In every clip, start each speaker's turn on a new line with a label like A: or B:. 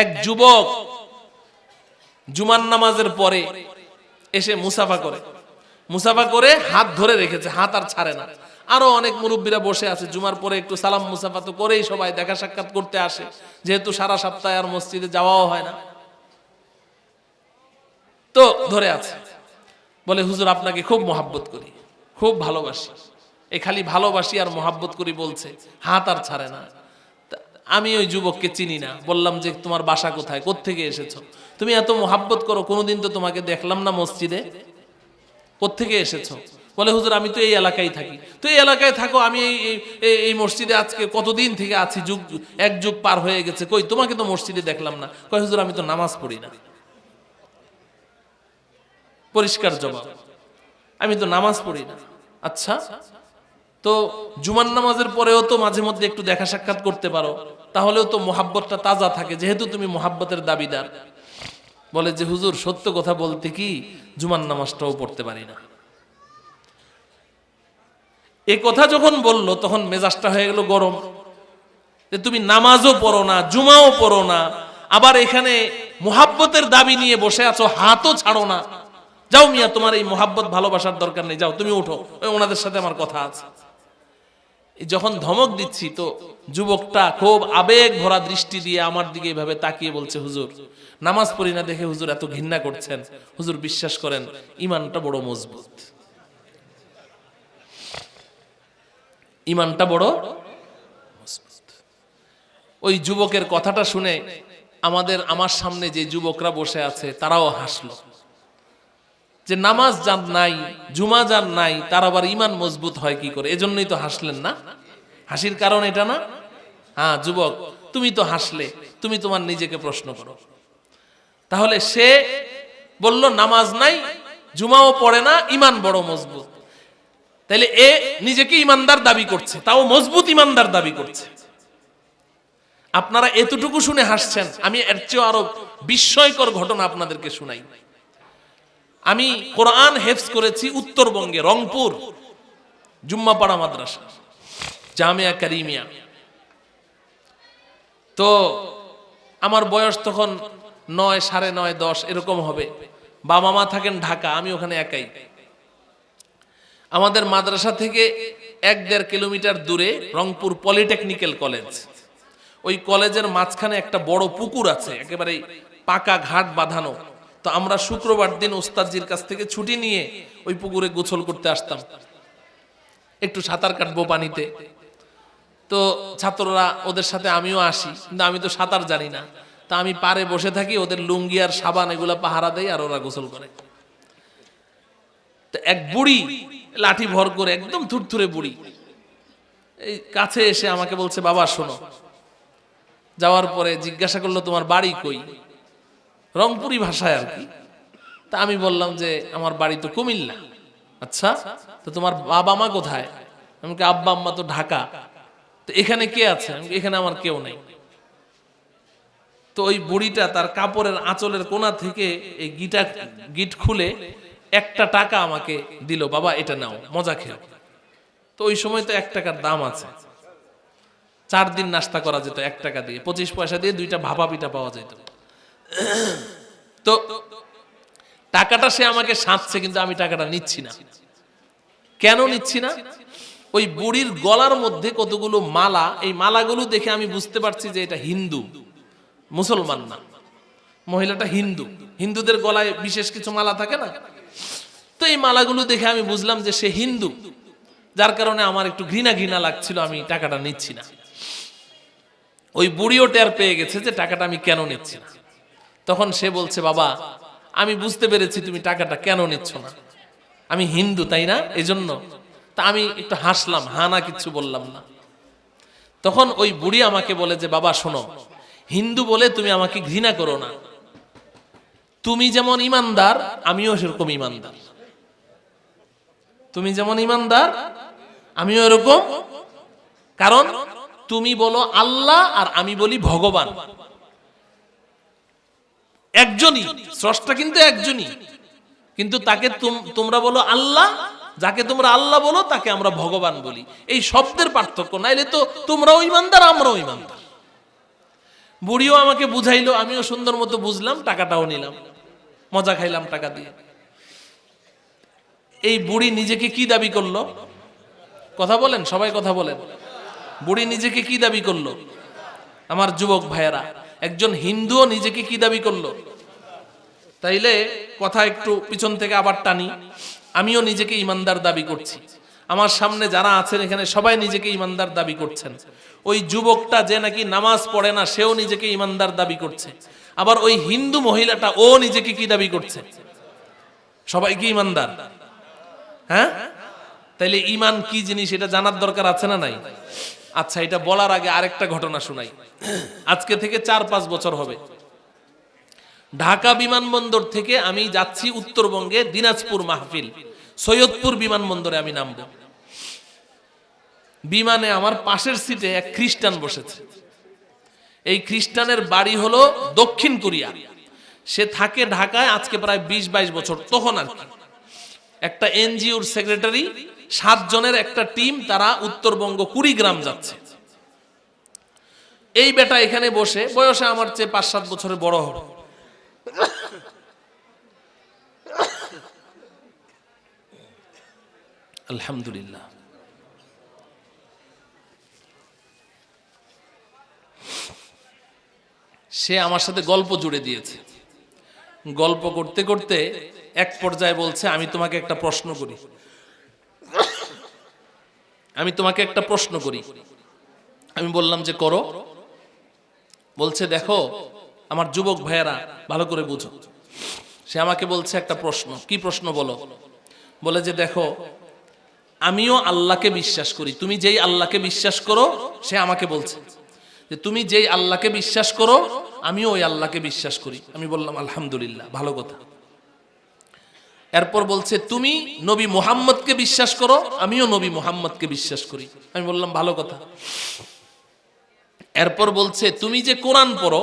A: এক যুবক জুমার নামাজের পরে এসে মুসাফা করে হাত ধরে রেখেছে, হাত আর ছাড়ে না। আরো অনেক মুরব্বীরা বসে আছে, জুমার পরে একটু সালাম মুসাফা তো করেই সবাই দেখা সাক্ষাৎ করতে আসে, যেহেতু সারা সপ্তাহে আর মসজিদে যাওয়াও হয় না, তো ধরে আছে। বলে, হুজুর আপনাকে খুব মহাব্বত করি, খুব ভালোবাসি। এই খালি ভালোবাসি আর মহাব্বত করি বলছে, হাত আর ছাড়ে না। আমি ওই যুবককে চিনি না, বললাম যে তোমার বাসা কোথায়, কোত্থেকে এসেছো, তুমি এত মহাব্বত করো, কোনোদিন তো তোমাকে দেখলাম না মসজিদে, কোত্থেকে এসেছো? বলে, হুজুর আমি তো এই এলাকায় থাকি। তো এই এলাকায় থাকো, আমি এই মসজিদে আজকে কতদিন থেকে আছি, এক যুগ পার হয়ে গেছে, কই তোমাকে তো মসজিদে দেখলাম না। কয়, হুজুর আমি তো নামাজ পড়ি না। পরিষ্কার জবাব, আমি তো নামাজ পড়ি না। আচ্ছা, তো জুমার নামাজের পরেও তো মাঝে মধ্যে একটু দেখা সাক্ষাৎ করতে পারো, তাহলেও তো মোহাব্বতটা তাজা থাকে, যেহেতু তুমি মোহাব্বতের দাবিদার। বলে যে, হুজুর সত্য কথা বলতে কি, জুমার নামাজটাও পড়তে পারি না। এই কথা যখন বললো তখন মেজাজটা হয়ে গেল গরম, যে তুমি নামাজও পড়ো না, জুমাও পড়ো না, আবার এখানে মোহাব্বতের দাবি নিয়ে বসে আছো, হাতও ছাড়ো না। যাও মিয়া, তোমার এই মোহাব্বত ভালোবাসার দরকার নেই, যাও তুমি উঠো, ওনাদের সাথে আমার কথা আছে। যখন ধমক দিচ্ছি তো যুবকটা খুব আবেগ ভরা দৃষ্টি দিয়ে আমার দিকে এইভাবে তাকিয়ে বলছে, হুজুর নামাজ পড়ি না দেখে হুজুর এত ঘৃণা করছেন, হুজুর বিশ্বাস করেন ইমানটা বড় মজবুত, ইমানটা বড় মজবুত। ওই যুবকের কথাটা শুনে আমার সামনে যে যুবকরা বসে আছে তারাও হাসলো, যে নামাজ যার নাই, জুমা যার নাই, তার আবার ইমান মজবুত হয় কি করে? এজন্যই তো হাসলেন না? হাসির কারণ এটা না? হ্যাঁ যুবক, তুমি তো হাসলে, তুমি তোমার নিজেকে প্রশ্ন করো। তাহলে সে বলল নামাজ নাই, জুমাও পড়ে না, ইমান বড় মজবুত। তাহলে এ নিজেকে ইমানদার দাবি করছে, তাও মজবুত ইমানদার দাবি করছে। আপনারা এতটুকু শুনে হাসছেন, আমি এর চেয়ে আরো বিস্ময়কর ঘটনা আপনাদেরকে শুনাই। আমি কোরআন হেফজ করেছি উত্তরবঙ্গে, রংপুর জুম্মাপাড়া মাদ্রাসা, জামিয়া কারিমিয়া। তো আমার বয়স তখন 9, 9:30, 10 এরকম হবে। বাবা মা থাকেন ঢাকা, আমি ওখানে একাই। আমাদের মাদ্রাসা থেকে 1-1.5 কিলোমিটার দূরে রংপুর পলিটেকনিক্যাল কলেজ। ওই কলেজের মাঝখানে একটা বড় পুকুর আছে, একেবারে পাকা ঘাট বাঁধানো। তো আমরা শুক্রবার দিন ওস্তাদজির কাছ থেকে ছুটি নিয়ে ওই পুকুরে গোসল করতে আসতাম, একটু সাঁতার কাটবো পানিতে। তো ছাত্ররা, ওদের সাথে আমিও আসি, কিন্তু আমি তো সাঁতার জানি না। তা আমি পারে বসে থাকি, ওদের লুঙ্গি আর সাবান এগুলা পাহারা দেয়, আর ওরা গোসল করে। তো এক বুড়ি লাঠি ভর করে, একদম থুরথুরে বুড়ি, এই কাছে এসে আমাকে বলছে, বাবা শোনো। যাওয়ার পরে জিজ্ঞাসা করলো, তোমার বাড়ি কই? রংপুরি ভাষায় আর কি। তা আমি বললাম যে আমার বাড়ি তো কুমিল্লা। আচ্ছা, তো তোমার বাবা মা কোথায়? আমি কি, আব্বা আম্মা তো ঢাকা। তো এখানে কে আছে? আমি, এখানে আমার কেউ নেই। তো ওই বুড়িটা তার কাপড়ের আঁচলের কোণা থেকে এই গিট খুলে 1 টাকা আমাকে দিল, বাবা এটা নাও, মজা খেও। তো ওই সময় তো 1 টাকার দাম আছে, 4 দিন নাস্তা করা যেত 1 টাকা দিয়ে, 25 পয়সা দিয়ে 2টা ভাপা পিঠা পাওয়া যেত। তো টাকাটা সে আমাকে সাঁতছে, কিন্তু আমি টাকাটা নিচ্ছি না। কেন নিচ্ছি না? ওই বুড়ির গলার মধ্যে কতগুলো মালা, এই মালাগুলো দেখে আমি বুঝতে পারছি যে এটা হিন্দু, মুসলমান না। মহিলাটা হিন্দু, হিন্দুদের গলায় বিশেষ কিছু মালা থাকে না? তো এই মালাগুলো দেখে আমি বুঝলাম যে সে হিন্দু, যার কারণে আমার একটু ঘৃণা ঘৃণা লাগছিল, আমি টাকাটা নিচ্ছি না। ওই বুড়িও টের পেয়ে গেছে যে টাকাটা আমি কেন নিচ্ছি না। তখন সে বলছে, বাবা আমি বুঝতে পেরেছি তুমি টাকাটা কেন নিচ্ছ না, আমি হিন্দু তাই না, এজন্য। তা আমি একটু হাসলাম, হানা কিছু বললাম না। তখন ওই বুড়ি আমাকে বলে যে, বাবা শোনো, হিন্দু বলে তুমি আমাকে ঘৃণা করো না, তুমি যেমন ইমানদার আমিও সেরকম ইমানদার, তুমি যেমন ইমানদার আমিও এরকম। কারণ তুমি বলো আল্লাহ আর আমি বলি ভগবান, একজনই স্রষ্টা, কিন্তু একজনই, কিন্তু তাকে তোমরা বলো আল্লাহ, যাকে তোমরা আল্লাহ বলো তাকে আমরা ভগবান বলি। এই শব্দের পার্থক্য, নাইলে তো তোমরাও ইমানদার আমরাও ইমানদার। বুড়িও আমাকে বুঝাইলো, আমিও সুন্দর মতো বুঝলাম, টাকাটাও নিলাম, মজা খাইলাম টাকা দিয়ে। এই বুড়ি নিজেকে কি দাবি করলো? কথা বলেন, সবাই কথা বলেন। বুড়ি নিজেকে কি দাবি করলো? আমার যুবক ভাইয়েরা, একজন হিন্দুও নিজেকে কি দাবি করলো? তাইলে কথা একটু পিছন থেকে আবার টানি। আমিও নিজেকে ইমানদার দাবি করছি, আমার সামনে যারা আছেন এখানে সবাই নিজেকে ইমানদার দাবি করছেন। ওই যুবকটা যে নাকি নামাজ পড়ে না সেও নিজেকে ইমানদার দাবি করছে, আবার ওই হিন্দু মহিলাটা ও নিজেকে কি দাবি করছে? সবাই কি ইমানদার? হ্যাঁ, তাইলে ইমান কি জিনিস এটা জানার দরকার আছে না নাই? আচ্ছা, এটা বলার আগে আরেকটা ঘটনা শুনাই। আজকে থেকে 4-5 বছর হবে, ঢাকা বিমানবন্দর থেকে আমি যাচ্ছি উত্তরবঙ্গে দিনাজপুর মাহফিল, সৈয়দপুর বিমানবন্দরে আমি নামবো। বিমানে আমার পাশের সিটে এক খ্রিস্টান বসেছে। এই খ্রিস্টানের বাড়ি হলো দক্ষিণ কোরিয়া, সে থাকে ঢাকায় আজকে প্রায় 20-22 বছর। তখন আর কি একটা এনজিওর সেক্রেটারি, 7 জনের একটা টিম, তারা উত্তরবঙ্গ কুড়িগ্রাম যাচ্ছে। এই বেটা এখানে বসে, বয়সে আমার চেয়ে 5-7 বছরের বড় হবে। আলহামদুলিল্লাহ। সে আমার সাথে গল্প জুড়ে দিয়েছে। গল্প করতে করতে এক পর্যায়ে বলছে, আমি তোমাকে একটা প্রশ্ন করি, আমি তোমাকে একটা প্রশ্ন করি। আমি বললাম যে করো। বলছে দেখো আমার যুবক ভাইয়েরা ভালো করে বুঝো। সে আমাকে বলছে একটা প্রশ্ন। কি প্রশ্ন বলো? বলে যে দেখো আমিও আল্লাহকে বিশ্বাস করি, তুমি যেই আল্লাহকে বিশ্বাস করো, সে আমাকে বলছে যে তুমি যেই আল্লাহকে বিশ্বাস করো আমিও ওই আল্লাহকে বিশ্বাস করি। আমি বললাম আলহামদুলিল্লাহ, ভালো কথা। এরপর বলছে তুমি নবী মুহাম্মদকে বিশ্বাস করো, আমিও নবী মুহাম্মদকে বিশ্বাস করি। আমি বললাম ভালো কথা। এরপর বলছে তুমি যে কোরআন পড়ো,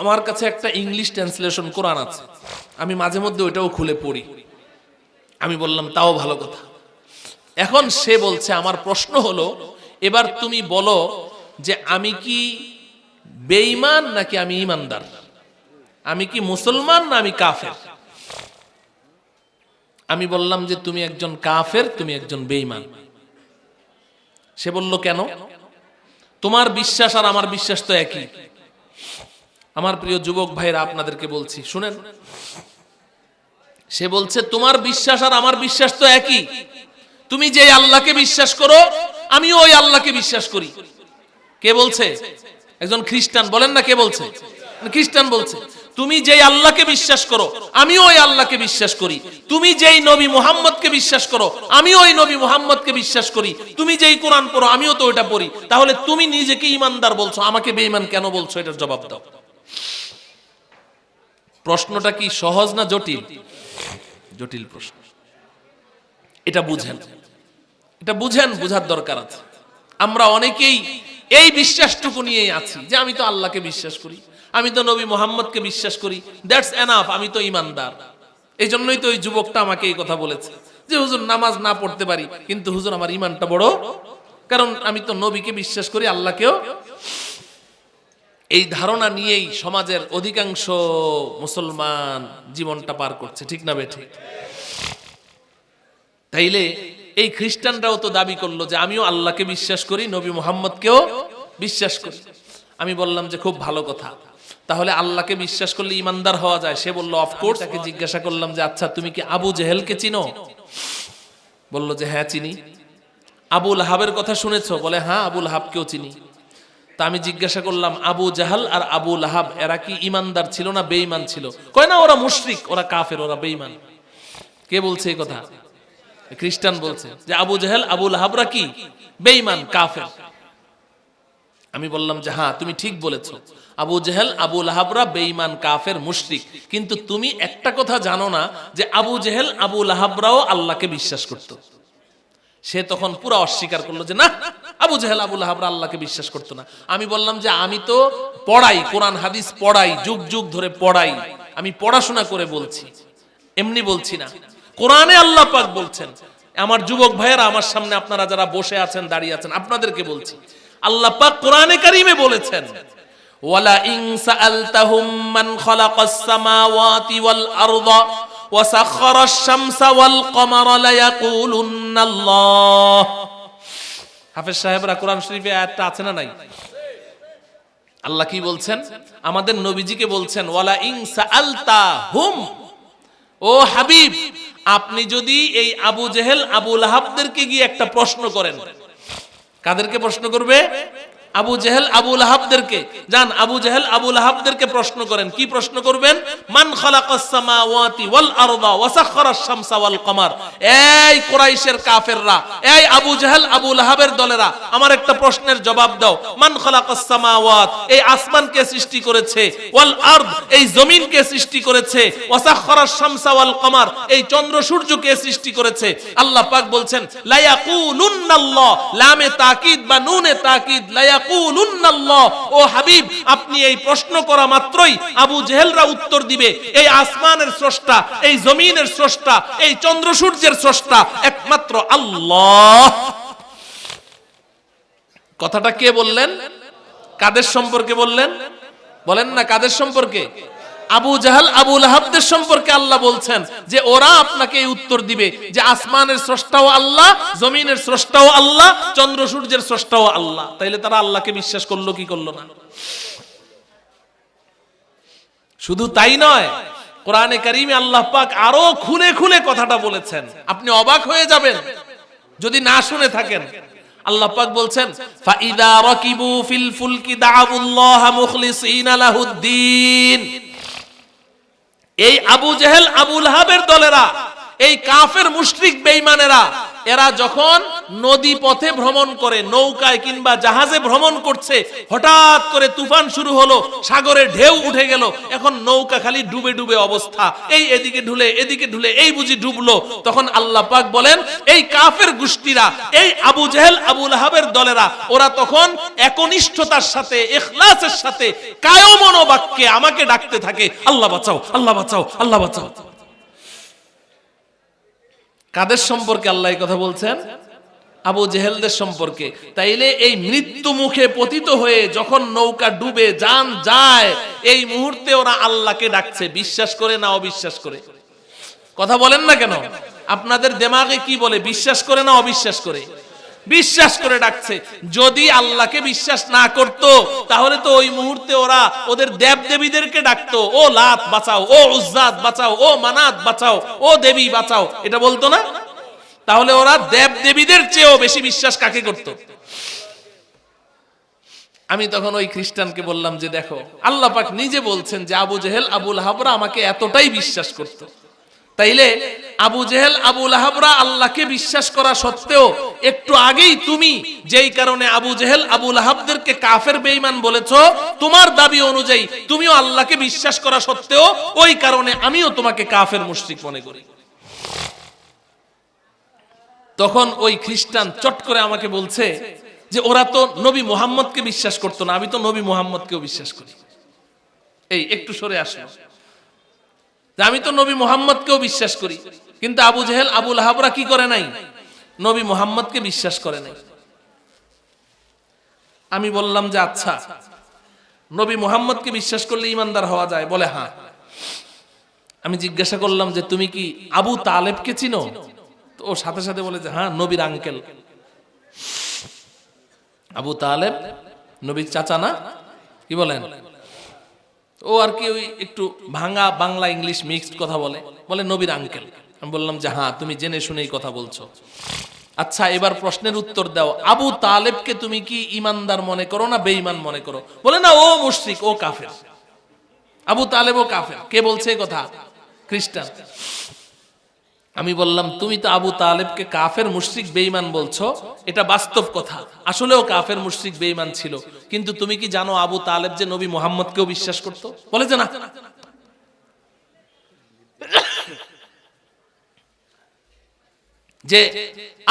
A: আমার কাছে একটা ইংলিশ ট্রান্সলেশন কোরআন আছে, আমি মাঝে মধ্যে ওইটাও খুলে পড়ি। আমি বললাম তাও ভালো কথা। এখন সে বলছে আমার প্রশ্ন হলো এবার তুমি বলো যে আমি কি বেঈমান নাকি আমি ঈমানদার, আমি কি মুসলমান না আমি কাফের? আমি বললাম যে তুমি একজন কাফের, তুমি একজন বেঈমান। সে বলল কেন? তোমার বিশ্বাস আর আমার বিশ্বাস তো একই। আমার প্রিয় যুবক ভাইরা, আপনাদেরকে বলছি শুনেন। সে বলছে তোমার বিশ্বাস আর আমার বিশ্বাস তো একই, তুমি যে আল্লাহকে বিশ্বাস করো আমিও ওই আল্লাহকে বিশ্বাস করি। কে বলছে? একজন খ্রিস্টান। বলেন না কে বলছে? খ্রিস্টান বলছে তুমি যেই আল্লাহকে বিশ্বাস করো আমিও ওই আল্লাহকে বিশ্বাস করি, তুমি যেই নবী মুহাম্মদকে বিশ্বাস করো আমিও ওই নবী মুহাম্মদকে বিশ্বাস করি, তুমি যেই কোরআন পড়ো আমিও তো ওইটা পড়ি। তাহলে তুমি নিজেকে ঈমানদার বলছো, আমাকে বেঈমান কেন বলছো? এটার জবাব দাও। প্রশ্নটা কি সহজ না জটিল? জটিল প্রশ্ন। এটা বুঝেন, এটা বুঝেন, বুঝার দরকার আছে। আমরা অনেকেই এই বিশ্বাসটুকু নিয়েই আছি যে আমি তো আল্লাহকে বিশ্বাস করি, আমি তো নবী মুহাম্মদকে বিশ্বাস করি, দ্যাটস এনাফ, আমি তো ঈমানদার। এই জন্যই তো ওই যুবকটা আমাকে এই কথা বলেছে যে হুজুর নামাজ না পড়তে পারি কিন্তু হুজুর আমার ঈমানটা বড়, কারণ আমি তো নবীকে বিশ্বাস করি, আল্লাহকেও। এই ধারণা নিয়েই সমাজের অধিকাংশ মুসলমান জীবনটা পার করছে, ঠিক না বেঠিক? তাইলে এই খ্রিস্টানরাও তো দাবি করলো যে আমিও আল্লাহকে বিশ্বাস করি, নবী মুহাম্মদকেও বিশ্বাস করি। আমি বললাম যে খুব ভালো কথা, তাহলে আল্লাহকে বিশ্বাস করলে ঈমানদার হওয়া যায়? সে বলল অফকোর্স। তাকে জিজ্ঞাসা করলাম যে আচ্ছা তুমি কি আবু জেহেলকে চিনো? বলল যে হ্যাঁ চিনি। আবু লাহাবের কথা শুনেছো? বলে হ্যাঁ আবু লাহাবকেও চিনি। তা আমি জিজ্ঞাসা করলাম আবু জাহাল আর আবু লাহাব এরা কি ঈমানদার ছিল না বেঈমান ছিল? কয় না, ওরা মুশরিক, ওরা কাফের, ওরা বেঈমান। কে বলছে এই কথা? খ্রিস্টান বলছে যে আবু জাহেল আবু লাহাবরা কি বেঈমান, কাফের। আমি বললাম যে হ্যাঁ তুমি ঠিক বলেছো, আবু জাহেল আবু লাহাবরা বেঈমান, কাফের, মুশরিক। কিন্তু তুমি একটা কথা জানো না যে আবু জাহেল আবু লাহাবরাও আল্লাহকে বিশ্বাস করত। সে তখন পুরো অস্বীকার করলো যে না, আবু জাহেল আবু লাহাবরা আল্লাহকে বিশ্বাস করতো না। আমি বললাম যে আমি তো পড়াই, কোরআন হাদিস পড়াই, যুগ যুগ ধরে পড়াই, আমি পড়াশোনা করে বলছি, এমনি বলছি না। কোরআনে আল্লাহ পাক বলছেন, আমার যুবক ভাইয়েরা আমার সামনে আপনারা যারা বসে আছেন দাঁড়িয়ে আছেন আপনাদেরকে বলছি, আল্লাহ পাক কোরআনে কারিমে বলেছেন ওয়ালা ইন সাআলতাহুম মান খালাকাস সামাওয়াতি ওয়াল আরদা ওয়া সাখখারাশ শামসা ওয়াল কমারা লায়াকুলুন্নাল্লাহ। হাফেজ সাহেবরা কোরআন শরীফে আয়াতটা আছে না নাই? আল্লাহ কি বলছেন? আমাদের নবীজিকে বলছেন ওয়ালা ইন সাআলতাহুম, ও হাবিব আপনি যদি এই আবু জেহেল আবু লাহাবদেরকে গিয়ে একটা প্রশ্ন করেন। কাদেরকে প্রশ্ন করবে? আবু জেহেল আবু লাহাবদেরকে। যান আবু জেহেল আবু লাহাবদেরকে প্রশ্ন করেন। কি প্রশ্ন করবেন? মান খালাকাস সামাওয়াতি ওয়াল আরদা ওয়া সাখখারাশ শামসা ওয়াল কমার। এই কুরাইশের কাফেররা, এই আবু জেহেল আবু লাহাবের দলেরা, আমার একটা প্রশ্নের জবাব দাও। মান খালাকাস সামাওয়াত, এই আসমানকে সৃষ্টি করেছে, ওয়াল আরদ, এই জমিনকে সৃষ্টি করেছে, ওয়া সাখখারাশ শামসা ওয়াল কমার, এই চন্দ্র সূর্যকে সৃষ্টি করেছে। আল্লাহ পাক বলছেন লা ইয়াকুলুন্নাল্লাহ, লামে তাকিদ বা নুনে তাকিদ, লা ইয়াকুলুন্নাল্লাহ। ও হাবিব আপনি এই প্রশ্ন করা মাত্রই আবু জেহেলরা উত্তর দিবে এই আসমানের স্রষ্টা, এই জমিনের স্রষ্টা, এই চন্দ্র সূর্যের স্রষ্টা একমাত্র আল্লাহ। কথাটা কে বললেন? কাদের সম্পর্কে বললেন? বলেন না কাদের সম্পর্কে? আবু জাহাল আবু লাহাবদের সম্পর্কে আল্লাহ বলছেন যে ওরা আপনাকে এই উত্তর দিবে যে আসমানের স্রষ্টাও আল্লাহ, জমিনের স্রষ্টাও আল্লাহ, চন্দ্র সূর্যের স্রষ্টাও আল্লাহ। তাইলে তারা আল্লাহকে বিশ্বাস করলো কি করলো না? শুধু তাই নয়, কোরআনে কারীমে আল্লাহ পাক আরো খুলে খুলে কথাটা বলেছেন। আপনি অবাক হয়ে যাবেন যদি না শুনে থাকেন। আল্লাহ পাক বলছেন ফাইদা রাকিবু ফিল ফুলকি দাআবুল্লাহ মুখলিসিনা লাহুদ্দিন। এই আবু জেহেল আবু লাহাবের দলেরা, এই কাফের মুশরিক বেঈমানেরা, এরা যখন নদী পথে ভ্রমণ করে, নৌকায় কিংবা জাহাজে ভ্রমণ করছে, হঠাৎ করে তুফান শুরু হলো, সাগরে ঢেউ উঠে গেল, এখন নৌকা খালি ডুবে ডুবে অবস্থা, এই এদিকে ঢুলে এদিকে ঢুলে, এই বুঝি ডুবলো। তখন আল্লাহ পাক বলেন এই কাফের গোষ্ঠীরা, এই আবু জেহেল আবু লাহাবের দলেরা, ওরা তখন একনিষ্ঠতার সাথে, ইখলাসের সাথে, কায়ম মনোবাক্যে আমাকে ডাকতে থাকে আল্লাহ বাঁচাও, আল্লাহ বাঁচাও, আল্লাহ বাঁচাও। কাদের সম্পর্কে আল্লাহ এই কথা বলছেন? আবু জেহেলদের সম্পর্কে। তাইলে এই মৃত্যু মুখে পতিত হয়ে যখন নৌকা ডুবে জান যায়, এই মুহূর্তে ওরা আল্লাহকে ডাকছে, বিশ্বাস করে না অবিশ্বাস করে? কথা বলেন না কেন? আপনাদের দিমাগে কি বলে, বিশ্বাস করে না অবিশ্বাস করে? বিশ্বাস করে ডাকছে। যদি আল্লাহকে বিশ্বাস না করত তাহলে তো ওই মুহূর্তে ওরা ওদের দেব দেবীদেরকে ডাকতো, ও লাত বাঁচাও, ও উজ্জাত বাঁচাও, ও মানাত বাঁচাও, ও দেবী বাঁচাও, এটা বলতো না? তাহলে ওরা দেব দেবীদের চেয়েও বেশি বিশ্বাস কাকে করত? আমি তখন ওই খ্রিস্টানকে বললাম যে দেখো আল্লাহ পাক নিজে বলছেন যে আবু জেহেল আবু লাহাবরা আমাকে এতটাই বিশ্বাস করত। তাইলে আবু জেহেল আবু লাহাবরা আল্লাহকে বিশ্বাস করা সত্ত্বেও একটু আগেই তুমি যেই কারণে আবু জেহেল আবু লাহাবদেরকে কাফের বেঈমান বলেছো, তোমার দাবি অনুযায়ী তুমিও আল্লাহকে বিশ্বাস করা সত্ত্বেও ওই কারণে আমিও তোমাকে কাফের মুশরিক মনে করি। তখন ওই খ্রিস্টান চট করে আমাকে বলছে যে ওরা তো নবী মুহাম্মদকে বিশ্বাস করতো না, আমি তো নবী মুহাম্মদকেও বিশ্বাস করি। এই একটু সরে আসলো, আমি তো নবী মুহাম্মদকেও বিশ্বাস করি, কিন্তু আবু জেহেল আবু লাহাবরা কি করে নাই? নবী মুহাম্মদকে বিশ্বাস করে নাই। আমি বললাম যে আচ্ছা, নবী মুহাম্মদকে বিশ্বাস করলে ইমানদার হওয়া যায়? বলে হ্যাঁ। আমি জিজ্ঞাসা করলাম যে তুমি কি আবু তালেবকে চিনো? তো ও সাথে সাথে বলে যে হ্যাঁ, নবীর আঙ্কেল। আবু তালেব নবীর চাচা না? কি বলেন? ও আর কি ওই একটু ভাঙা বাংলা ইংলিশ মিক্সড কথা বলে, বলে নবীর আঙ্কেল। আমি বললাম যে হ্যাঁ, তুমি জেনে শুনেই কথা বলছো। আচ্ছা এবার প্রশ্নের উত্তর দাও, আবু তালেবকে তুমি কি ইমানদার মনে করো না বেঈমান মনে করো? বলে না, ও মুশরিক, ও কাফের। আবু তালেব ও কাফের। কে বলছে এই কথা? খ্রিস্টান। আমি বললাম তুমি তো আবু তালেবকে কাফের মুশরিক বেঈমান বলছো, এটা বাস্তব কথা, আসলেও কাফের মুশরিক বেঈমান ছিল, কিন্তু তুমি কি জানো আবু তালেব যে নবী মুহাম্মদকেও বিশ্বাস করতো? বলে যে না। যে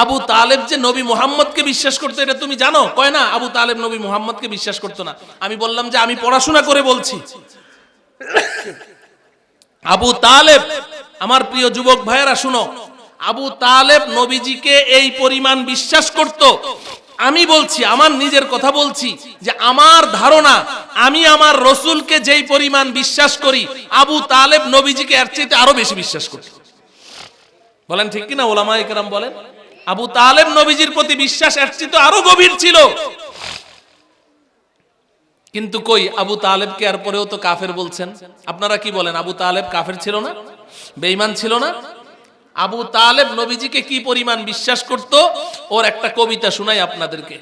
A: আবু তালেব যে নবী মুহাম্মদকে বিশ্বাস করতো এটা তুমি জানো? কয় না, আবু তালেব নবী মুহাম্মদকে বিশ্বাস করতো না। আমি বললাম যে আমি পড়াশোনা করে বলছি, আবু তালেব, আমার প্রিয় যুবক ভাইয়েরা শুনো, আবু তালেব নবীজিকে এই পরিমাণ বিশ্বাস করত। আমি বলছি, আমার নিজের কথা বলছি, যে আমার ধারণা আমি আমার রসুলকে যেই পরিমাণ বিশ্বাস করি, আবু তালেব নবীজিকে এর চাইতে আরো বেশি বিশ্বাস করত। বলেন ঠিক কিনা ওলামায়ে কেরাম বলেন? আবু তালেব নবীজির প্রতি বিশ্বাস এর চাইতে আরো গভীর ছিল। কিন্তু কই, আবু তালেবকে আর পরেও তো কাফের বলছেন। আপনারা কি বলেন, আবু তালেব কাফের ছিল না, বেঈমান ছিল না? আবু তালেব নবীজিকে কি পরিমাণ বিশ্বাস করত, ওর একটা কবিতা শোনাই আপনাদেরকে।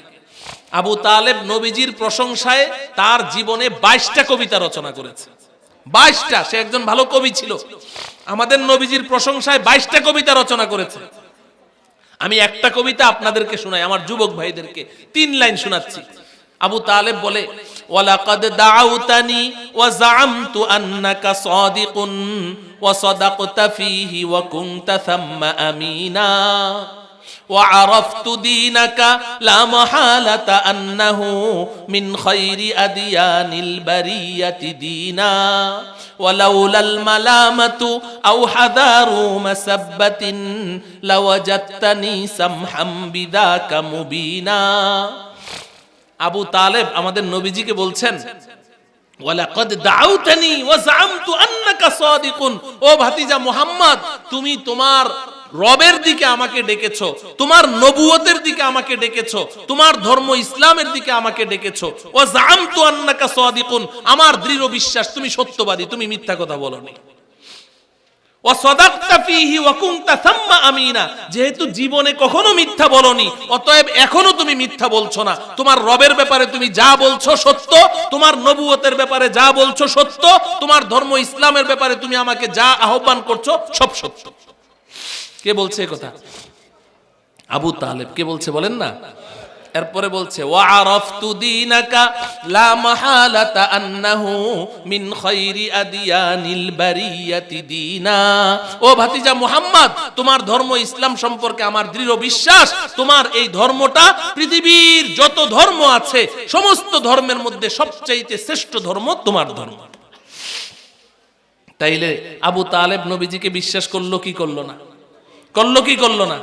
A: আবু তালেব নবীজির প্রশংসায় তার জীবনে 22টা কবিতা রচনা করেছে। 22টা, সে একজন ভালো কবি ছিল। আমাদের নবীজির প্রশংসায় 22টা কবিতা রচনা করেছে। আমি একটা কবিতা আপনাদেরকে শোনাই, আমার যুবক ভাইদেরকে 3 লাইন শোনাচ্ছি। আবু তালেব বলে, ওয়ালাকাদ দাউতানি ওয়া জাআমতু আন্নাকা সাদিকুন ওয়া সাদাকতা ফীহি ওয়া কুনতা থাম্মা আমিনা ওয়া আরাফতু দীনাকা লা মাহালাতা আন্নাহু মিন খায়রি আদিয়ানিল বারিয়াতি দীনা ওয়ালাউলাল মালামাতু আও হাদারু মাসাব্বাতিন লাওয়াজাদতানি সামহাম বিদাকা মুবিনা। আবু তালেব আমাদের নবীজিকে বলছেন, ওয়ালাকাদ দাউতানি ওয়া জাআমতু আন্নাকা সাদিকুন, ও ভাতিজা মুহাম্মদ, তুমি তোমার রবের দিকে আমাকে ডেকেছো, তোমার নবুয়তের দিকে আমাকে ডেকেছো, তোমার ধর্ম ইসলামের দিকে আমাকে ডেকেছো। ওয়া জাআমতু আন্নাকা সাদিকুন, আমার দৃঢ় বিশ্বাস তুমি সত্যবাদী, তুমি মিথ্যা কথা বলোনি। ওয়া সাদাকতা ফীহি ওয়া কুনতা থাম্মা আমিনা, যেহেতু জীবনে কখনো মিথ্যা বলনি, অতএব এখনো তুমি মিথ্যা বলছো না। তোমার রবের ব্যাপারে তুমি যা বলছো সত্য, তোমার নবুয়তের ব্যাপারে যা বলছো সত্য, তোমার ধর্ম ইসলামের ব্যাপারে তুমি আমাকে যা আহ্বান করছো সব সত্য। কে বলছে এই কথা? আবু তালেব। কে বলছে বলেন না? এরপরে বলছে, ওয়া আরাফতু দীনাকা লা মাহালাতা আন্নাহু মিন খায়রি আদিয়ানিল বারিয়াতি দীনা, ও ভাতিজা মুহাম্মদ, তোমার ধর্ম ইসলাম সম্পর্কে আমার দৃঢ় বিশ্বাস, তোমার এই ধর্মটা পৃথিবীর যত ধর্ম আছে সমস্ত ধর্মের মধ্যে সবচাইতে শ্রেষ্ঠ ধর্ম তোমার ধর্ম। তাইলে আবু তালেব নবীজিকে বিশ্বাস করলো কি করলো না? করলো কি করলো না?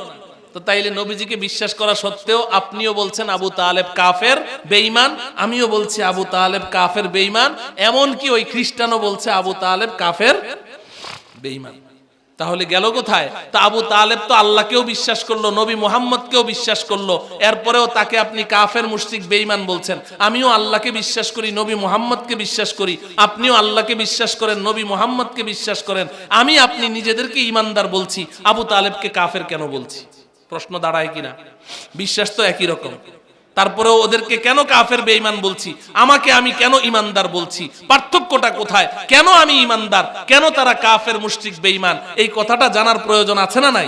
A: তো তাইলে নবীজিকে বিশ্বাস করা সত্ত্বেও আপনিও বলছেন আবু তালেব কাফের বেঈমান, আমিও বলছি আবু তালেব কাফের বেঈমান, এমন কি ওই খ্রিস্টানও বলছে আবু তালেব কাফের বেঈমান। তাহলে গেল কোথায়? তা আবু তালেব তো আল্লাহকেও বিশ্বাস করলো, নবী মুহাম্মদকেও বিশ্বাস করলো, এরপরেও তাকে আপনি কাফের মুশরিক বেঈমান বলছেন। আমিও আল্লাহকে বিশ্বাস করি, নবী মুহাম্মদকে বিশ্বাস করি, আপনিও আল্লাহকে বিশ্বাস করেন, নবী মুহাম্মদকে বিশ্বাস করেন। আমি আপনি নিজেদেরকে ঈমানদার বলছি, আবু তালেবকে কাফের কেন বলছি? প্রশ্ন দাঁড়ায় কিনা? বিশ্বাস তো একই রকম, তারপরেও ওদেরকে কেন কাফের বেঈমান বলছি, আমাকে আমি কেন ঈমানদার বলছি? পার্থক্যটা কোথায়? কেন আমি ঈমানদার, কেন তারা কাফের মুশরিক বেঈমান? এই কথাটা জানার প্রয়োজন আছে না নাই?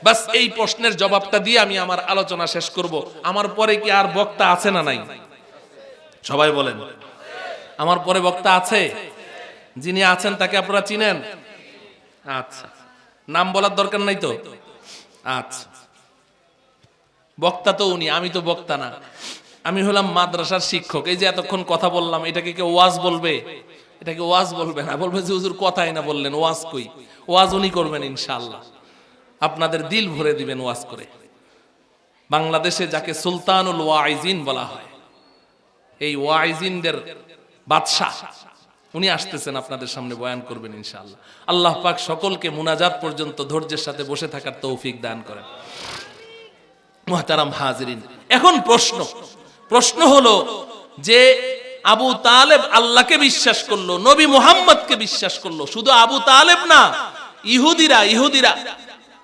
A: বাস এই প্রশ্নের জবাবটা দিয়ে আমি আমার আলোচনা শেষ করব। আমার পরে কি আর বক্তা আছে না নাই? সবাই বলেন, আমার পরে বক্তা আছে? যিনি আছেন তাকে আপনারা চিনেন? আচ্ছা, নাম বলার দরকার নাই তো? আচ্ছা, বক্তা তো উনি, আমি তো বক্তা না, আমি হলাম মাদ্রাসার শিক্ষক। এই যে এতক্ষণ কথা বললাম, এটাকে কেউ ওয়াজ বলবে? এটাকে ওয়াজ বলবে না, বলবে যে হুজুর কথাই না বললেন, ওয়াজ কই? ওয়াজ উনি করবেন ইনশাআল্লাহ, আপনাদের দিল ভরে দিবেন ওয়াজ করে। বাংলাদেশে যাকে সুলতানুল ওয়াইজিন বলা হয়, এই ওয়াইজিনদের বাদশাহ, উনি আসতেছেন আপনাদের সামনে বয়ান করবেন ইনশাআল্লাহ। আল্লাহ পাক সকলকে মুনাজাত পর্যন্ত ধৈর্যের সাথে বসে থাকার তৌফিক দান করেন। মুহতারাম হাজিরিন, এখন প্রশ্ন হলো যে আবু তালেব আল্লাহকে বিশ্বাস করলো, নবী মুহাম্মদকে বিশ্বাস করলো, শুধু আবু তালেব না, ইহুদিরা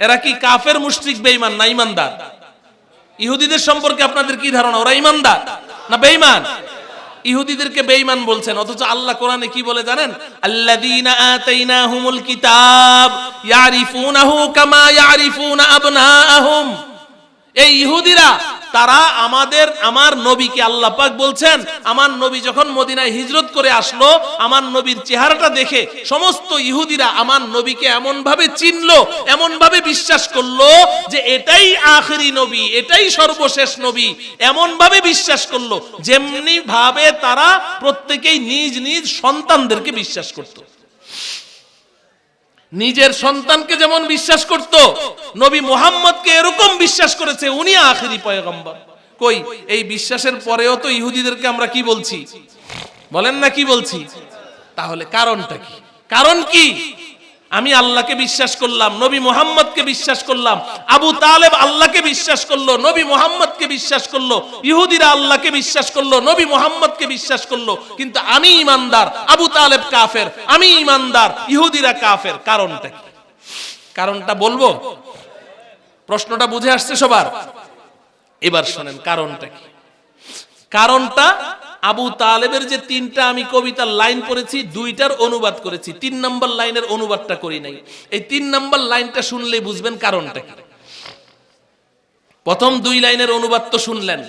A: এরা কি কাফের মুশরিক বেঈমান না ঈমানদার? ইহুদিদের সম্পর্কে আপনাদের কি ধারণা? ওরা ঈমানদার না বেঈমান? ইহুদিদেরকে বেঈমান বলছেন, অথচ আল্লাহ কোরআনে কি বলে জানেন? আল্লাযীনা আতাইনাহুমুল কিতাব ইয়ারিফুনাহু কামা ইয়ারিফুনা আবনাআহুম। এই ইহুদিরা, তারা আমার নবীকে, আল্লাহ পাক বলছেন, আমার নবী যখন মদিনায় হিজরত করে আসলো, আমার নবীর চেহারাটা দেখে সমস্ত ইহুদিরা আমার নবীকে এমন ভাবে চিনলো, এমন ভাবে বিশ্বাস করলো যে এটাই আখিরি নবী, এটাই সর্বশেষ নবী, এমন ভাবে বিশ্বাস করলো যেমনি ভাবে তারা প্রত্যেকেই নিজ নিজ সন্তানদেরকে বিশ্বাস করত। নিজের সন্তানকে যেমন বিশ্বাস করত, নবী মুহাম্মদকে এরকম বিশ্বাস করেছে, উনি আখিরি পয়গম্বর। কই, এই বিশ্বাসের পরেও তো ইহুদিদেরকে আমরা কি বলছি? বলেন না কি বলছি? তাহলে কারণটা কি? কারণ কি? আমি আল্লাহকে বিশ্বাস করলাম, নবী মুহাম্মদকে বিশ্বাস করলাম, আবু তালেব আল্লাহকে বিশ্বাস করলো, নবী মুহাম্মদকে বিশ্বাস করলো, ইহুদিরা আল্লাহকে বিশ্বাস করলো, নবী মুহাম্মদকে বিশ্বাস করলো, কিন্তু আমি ঈমানদার, আবু তালেব কাফের, আমি ঈমানদার, ইহুদিরা কাফের। কারণটা কি? কারণটা বলবো? প্রশ্নটা বুঝে আসছে সবার? এবার শোনেন কারণটা কি। কারণটা আবু তালেবের যে তিনটা আমি কবিতার লাইন পড়েছি, দুইটার অনুবাদ করেছি, 3 নম্বর লাইনের অনুবাদটা করি নাই। এই 3 নম্বর লাইনটা শুনলেই বুঝবেন কারণটা কি। প্রথম 2 লাইনের অনুবাদ তো শুনলেন,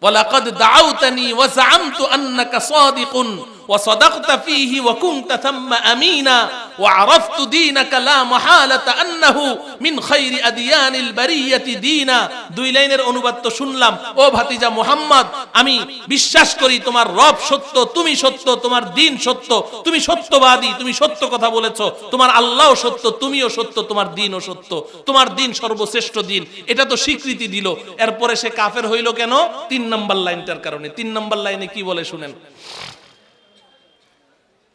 A: ওয়ালাকাদ দাউতানি ওয়া জাআমতু আন্নাকা সাদিকুন ওয়া সাদাকতা ফীহি ওয়া কুনতা থাম্মা আমিনা ওয়া আরাফতু দীনাকা লা মাহালাতা আন্নাহু মিন খায়রি আদিয়ানিল বারিয়াতি দীনা। 2 লাইনের অনুবাদ তো শুনলাম। ও ভাতিজা মুহাম্মদ, আমি বিশ্বাস করি তোমার রব সত্য, তুমি সত্য, তোমার দ্বীন সত্য, তুমি সত্যবাদী, তুমি সত্য কথা বলেছো, তোমার আল্লাহও সত্য, তুমিও সত্য, তোমার দ্বীনও সত্য, তোমার দ্বীন সর্বশ্রেষ্ঠ দ্বীন। এটা তো স্বীকৃতি দিল। এরপরে সে কাফের হইল কেন? 3 নম্বর লাইনটার কারণে। 3 নম্বর লাইনে কি বলে শুনেন,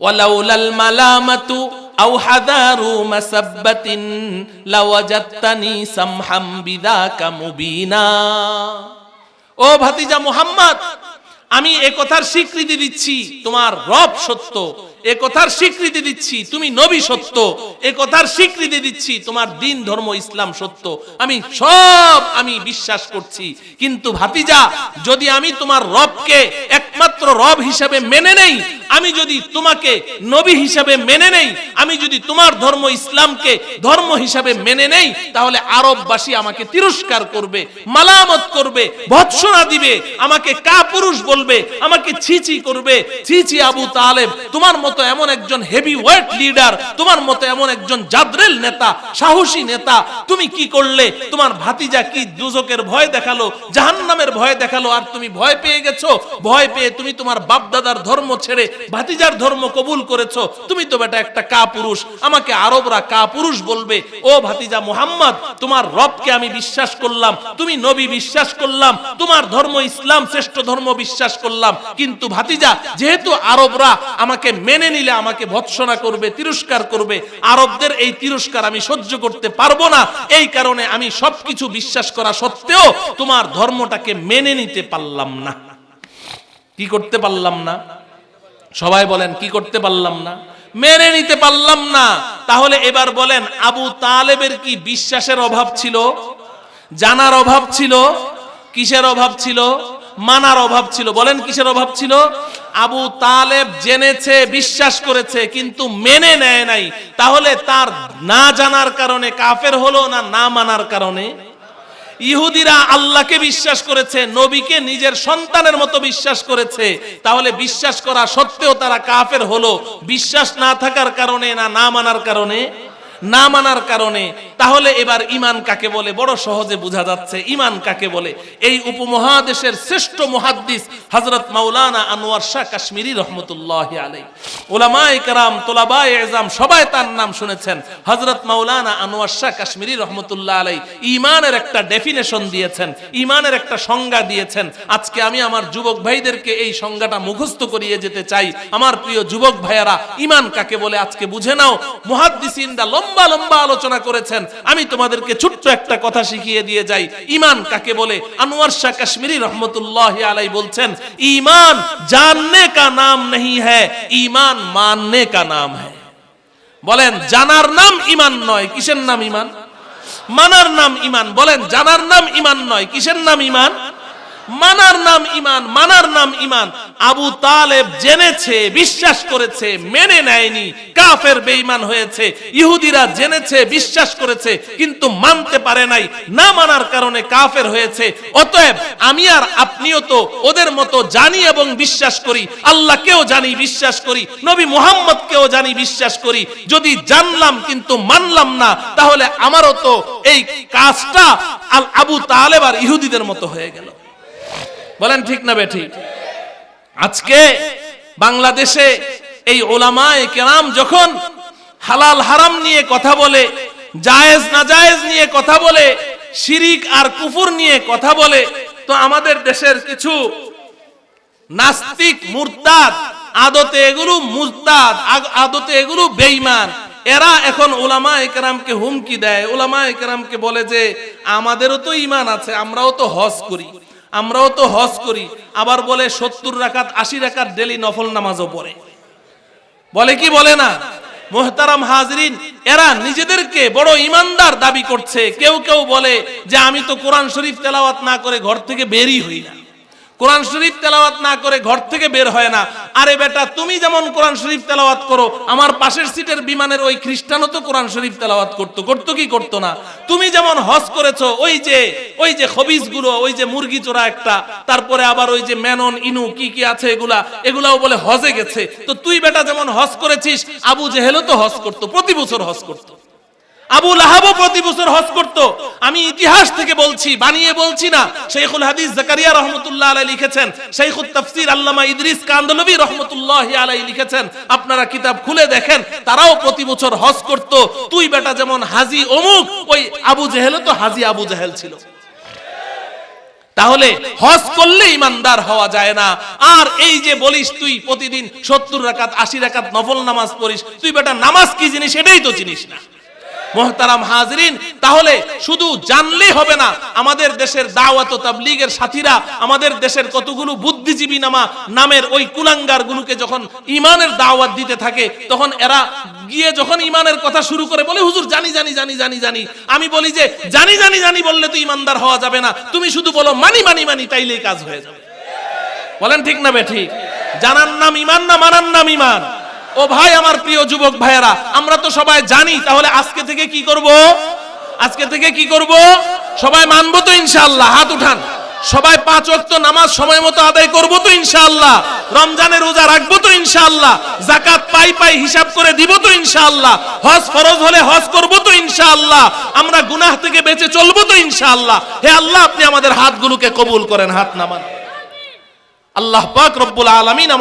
A: ওয়ালাউলাল মালামাতু আও হাদারু মাসাব্বাতিন লাওয়াজাদতানি সামহাম বিযাকা মুবিনা। ও ভাতিজা মুহাম্মদ, আমি একথার স্বীকৃতি দিচ্ছি তোমার রব সত্য, একথার স্বীকৃতি দিচ্ছি তুমি নবী সত্য, একথার স্বীকৃতি দিচ্ছি তোমার দ্বীন ধর্ম ইসলাম সত্য, আমি সব বিশ্বাস করছি। কিন্তু ভাতিজা, যদি আমি তোমার রবকে একমাত্র রব হিসাবে মেনে নেই, আমি যদি তোমাকে নবী হিসাবে মেনে নেই, আমি যদি তোমার ধর্ম ইসলামকে ধর্ম হিসাবে মেনে নেই, তাহলে আরববাসী আমাকে তিরস্কার করবে, মালামত করবে, ভৎসনা দিবে, আমাকে কাপুরুষ বলবে, আমাকে ছিছি করবে। ছিছি আবু তালেব, তোমার মতো এমন একজন হেভি ওয়েট লিডার, তোমার মতো এমন একজন জাদরেল নেতা, সাহসী নেতা, তুমি কি করলে? তোমার ভাতিজা কি দুজকের ভয় দেখালো, জাহান্নামের ভয় দেখালো, আর তুমি ভয় পেয়ে গেছো। ভয় পেয়ে তুমি তোমার বাপ দাদার ধর্ম ছেড়ে ভাতিজার ধর্ম কবুল করেছো। তুমি তো বেটা একটা কাপুরুষ, আমাকে আরবরা কাপুরুষ বলবে। ও ভাতিজা মুহাম্মদ, তোমার রবকে আমি বিশ্বাস করলাম, তুমি নবী বিশ্বাস করলাম, তোমার ধর্ম ইসলাম শ্রেষ্ঠ ধর্ম বিশ্বাস করলাম, কিন্তু ভাতিজা, যেহেতু আরবরা আমাকে মেনে নিলে আমাকে ভৎসনা করবে, তিরস্কার করবে, আরবদের এই তিরস্কার আমি সহ্য করতে পারবো না। এই কারণে আমি সবকিছু বিশ্বাস করা সত্ত্বেও তোমার ধর্মটাকে মেনে নিতে পারলাম না। কি করতে পারলাম না? সবাই বলেন, কি করতে পারলাম না? মেনে নিতে পারলাম না। তাহলে এবার বলেন, আবু তালেবের কি বিশ্বাসের অভাব ছিল? জানার অভাব ছিল? কিসের অভাব ছিল? মানার অভাব ছিল। বলেন কিসের অভাব ছিল? আবু তালেব জেনেছে, বিশ্বাস করেছে, কিন্তু মেনে নেয় নাই। তাহলে তার না জানার কারণে কাফের হলো না, না মানার কারণে? ইহুদিরা আল্লাহকে বিশ্বাস করেছে, নবীকে নিজের সন্তানের মতো বিশ্বাস করেছে, তাহলে বিশ্বাস করা সত্ত্বেও তারা কাফের হলো। বিশ্বাস না থাকার কারণে না, না মানার কারণে? না মানার কারণে। তাহলে এবার ঈমান কাকে বলে? বড় সহজে বোঝা যাচ্ছে ঈমান কাকে বলে। এই উপমহাদেশের শ্রেষ্ঠ মুহাদ্দিস হযরত মাওলানা আনোয়ার শাহ কাশ্মীরি রহমতুল্লাহি আলাইহি, উলামায়ে কেরাম, তোলাবায়ে ইজম সবাই তার নাম শুনেছেন। হযরত মাওলানা আনোয়ার শাহ কাশ্মীরি রহমতুল্লাহ আলাইহি ঈমানের একটা ডেফিনেশন দিয়েছেন, ঈমানের একটা সংজ্ঞা দিয়েছেন। আজকে আমি আমার যুবক ভাইদেরকে এই সংজ্ঞাটা মুখস্থ করিয়ে যেতে চাই। আমার প্রিয় যুবক ভাইয়েরা, ঈমান কাকে বলে আজকে বুঝে নাও। মুহাদ্দিসিনরা লম্বা লম্বা আলোচনা করেছেন, আমি তোমাদেরকে ছোট্ট একটা কথা শিখিয়ে দিয়ে যাই। ঈমান কাকে বলে? আনোয়ার শাহ কাশ্মীরি রহমতুল্লাহি আলাইহি বলছেন, ঈমান জাননে কা নাম नहीं है, ঈমান মাননে কা নাম है। বলেন, জানার নাম ঈমান নয়, কিসের নাম ঈমান? মানার নাম ঈমান। বলেন, জানার নাম ঈমান নয়, কিসের নাম ঈমান? মানার নাম ঈমান, মানার নাম ঈমান। আবু তালেব জেনেছে, বিশ্বাস করেছে, মেনে নেয়নি, কাফের বেঈমান হয়েছে। ইহুদিরা জেনেছে, বিশ্বাস করেছে, কিন্তু মানতে পারে নাই, না মানার কারণে কাফের হয়েছে। অতএব আমি আর আপনিও তো ওদের মতো জানি এবং বিশ্বাস করি, আল্লাহকেও জানি, বিশ্বাস করি, নবী মুহাম্মদকেও জানি, বিশ্বাস করি। যদি জানলাম কিন্তু মানলাম না, তাহলে আমারও তো এই কাজটা আবু তালেব আর ইহুদিদের মতো হয়ে গেল। বলেন ঠিক না বেঠিক? আজকে বাংলাদেশে এই উলামায়ে কেরাম যখন হালাল হারাম নিয়ে কথা বলে, জায়েজ নাজায়েজ নিয়ে কথা বলে, শিরিক আর কুফর নিয়ে কথা বলে, তো আমাদের দেশের কিছু নাস্তিক মুরতাদ আদতে এগুলো মুরতাদ, আদতে এগুলো বেঈমান। এরা এখন উলামায়ে কেরামকে হুমকি দেয়, উলামায়ে কেরামকে বলে যে আমাদেরও তো ঈমান আছে, আমরাও তো হজ করি, আবার বলে 70 রাকাত 80 রাকাত ডেইলি নফল নামাজও পড়ে। বলে কি বলে না? মুহতারাম হাজরিন, এরা নিজেদেরকে বড় ঈমানদার দাবি করছে। কেউ কেউ বলে যে আমি তো কোরআন শরীফ তেলাওয়াত না করে ঘর থেকে বেরই হই না, কোরআন শরীফ তেলাওয়াত না করে ঘর থেকে বের হয় না। আরে বেটা, তুমি যেমন কোরআন শরীফ তেলাওয়াত করো, আমার পাশের সিটের বিমানের ওই খ্রিস্টানও তো কোরআন শরীফ তেলাওয়াত করতো কি করতো না? তুমি যেমন হজ করেছো, ওই যে খবিসগুলো, ওই যে মুরগি চোরা একটা, তারপরে আবার ওই যে মেনন ইনু কি আছে এগুলাও বলে হজে গেছে। তো তুই বেটা যেমন হজ করেছিস, আবু জেহেলও তো হজ করতো, প্রতি বছর হজ করতো, আবু লাহাবও প্রতি বছর হজ করত। আমি ইতিহাস থেকে বলছি, বানিয়ে বলছি না। শাইখুল হাদিস জাকারিয়া রাহমাতুল্লাহ আলাইহি লিখেছেন, শাইখুত তাফসীর আল্লামা ইদ্রিস কান্দলবি রাহমাতুল্লাহি আলাইহি লিখেছেন, আপনারা কিতাব খুলে দেখেন, তারাও প্রতি বছর হজ করত। তুই বেটা যেমন হাজী অমুক, ওই আবু জেহেলও তো হাজী আবু জেহেল ছিল। তাহলে হজ করলে ইমানদার হওয়া যায় না। আর এই যে বলিস তুই প্রতিদিন 70 রাকাত 80 রাকাত নফল নামাজ পড়িস, তুই বেটা নামাজ কি জিনিস এটাই তো চিনিস না। মুহতারাম হাজরিন, তাহলে শুধু জানলেই হবে না। আমাদের দেশের দাওয়াত ও তাবলীগের সাথীরা, আমাদের দেশের কতগুলো বুদ্ধিজীবী নামের ওই কুলাঙ্গার গুলোকে যখন ঈমানের দাওয়াত দিতে থাকে, তখন এরা গিয়ে যখন ঈমানের কথা শুরু করে বলে হুজুর জানি জানি জানি জানি জানি। আমি বলি যে জানি জানি জানি বললে তো ঈমানদার হওয়া যাবে না, তুমি শুধু বলো মানি মানি মানি, তাইলেই কাজ হয়ে যাবে। বলেন ঠিক না বেঠিক? জানার নাম ঈমান না মানার নাম ঈমান? ও ভাই, আমার প্রিয় যুবক ভাইয়েরা, আমরা তো সবাই জানি। তাহলে আজকে থেকে কি করব? সবাই মানবো তো ইনশাআল্লাহ? হাত উঠান। সবাই 5 ওয়াক্ত নামাজ সময় মতো আদায় করবো তো ইনশাআল্লাহ? রমজানের রোজা রাখবো তো ইনশাআল্লাহ? যাকাত পাই হিসাব করে দিব তো ইনশাআল্লাহ? হজ ফরজ হলে হজ করবো তো ইনশাআল্লাহ? আমরা গুনাহ থেকে বেঁচে চলবো তো ইনশাআল্লাহ? হে আল্লাহ, আপনি আমাদের হাতগুলোকে কবুল করেন। হাত নামান। আল্লাহ পাক রব্বুল আলামিন